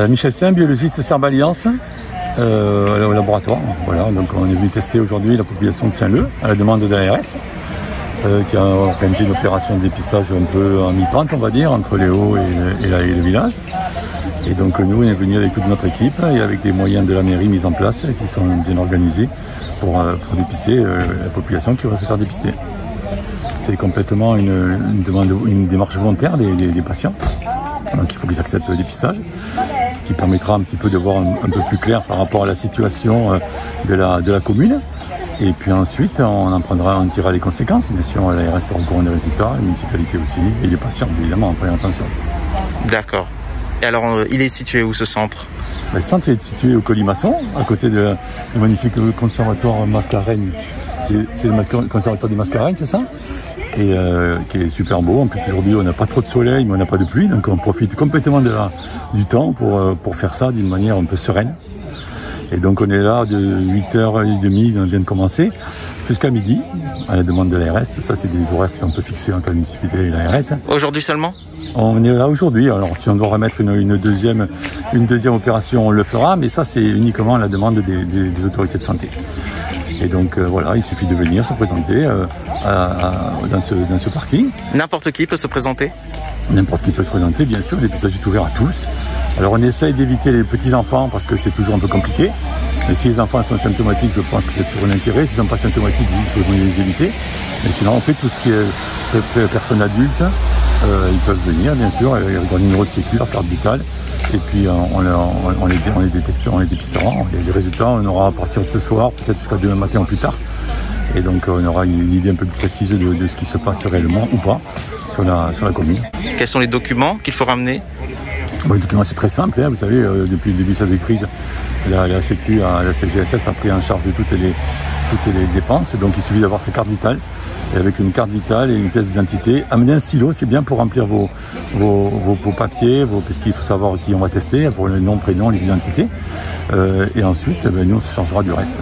Michel Saint, biologiste Serbe Alliance, au laboratoire. Voilà, donc on est venu tester aujourd'hui la population de Saint-Leu à la demande de l'ARS, qui a organisé une opération de dépistage un peu en mi-pente, on va dire, entre les hauts et le village. Et donc nous, on est venu avec toute notre équipe et avec des moyens de la mairie mis en place qui sont bien organisés pour dépister la population qui va se faire dépister. C'est complètement une démarche volontaire des patients. Donc il faut qu'ils acceptent le dépistage, qui permettra un petit peu de voir un peu plus clair par rapport à la situation de la commune. Et puis ensuite, on tirera les conséquences. Bien sûr, l'ARS sera au courant des résultats, la municipalité aussi, et les patients, évidemment, en première intention. D'accord. Et alors, il est situé où ce centre? Le centre est situé au Colimaçon, à côté du magnifique conservatoire Mascareigne. C'est le conservatoire des Mascareignes, c'est ça? Et qui est super beau. En plus, aujourd'hui, on n'a pas trop de soleil, mais on n'a pas de pluie, donc on profite complètement du temps pour faire ça d'une manière un peu sereine. Et donc, on est là de 8h30, on vient de commencer, jusqu'à midi, à la demande de l'ARS. Tout ça, c'est des horaires qui sont un peu fixés entre la municipalité et l'ARS. Aujourd'hui seulement? On est là aujourd'hui. Alors, si on doit remettre une deuxième opération, on le fera, mais ça, c'est uniquement à la demande des autorités de santé. Et donc voilà, il suffit de venir se présenter dans ce parking. N'importe qui peut se présenter? N'importe qui peut se présenter, bien sûr. Le dépistage est ouvert à tous. Alors on essaye d'éviter les petits enfants parce que c'est toujours un peu compliqué. Mais si les enfants sont symptomatiques, je pense que c'est toujours un intérêt. S'ils ne sont pas symptomatiques, il faut les éviter. Mais sinon, on fait tout ce qui est personnes adultes. Ils peuvent venir, bien sûr, avec leur numéro de sécu, leur carte vitale. Et puis on les dépistera. Les résultats, on aura à partir de ce soir, peut-être jusqu'à demain matin ou plus tard. Et donc on aura une idée un peu plus précise de ce qui se passe réellement ou pas sur la commune. Quels sont les documents qu'il faut ramener? Bon, les documents, c'est très simple. Vous savez, depuis le début de cette crise, la CGSS a pris en charge toutes les dépenses. Donc il suffit d'avoir sa carte vitale. Et avec une carte vitale et une pièce d'identité, amener un stylo, c'est bien pour remplir vos papiers, parce qu'il faut savoir qui on va tester, pour le nom, prénom, les identités. Et ensuite, nous, on se chargera du reste.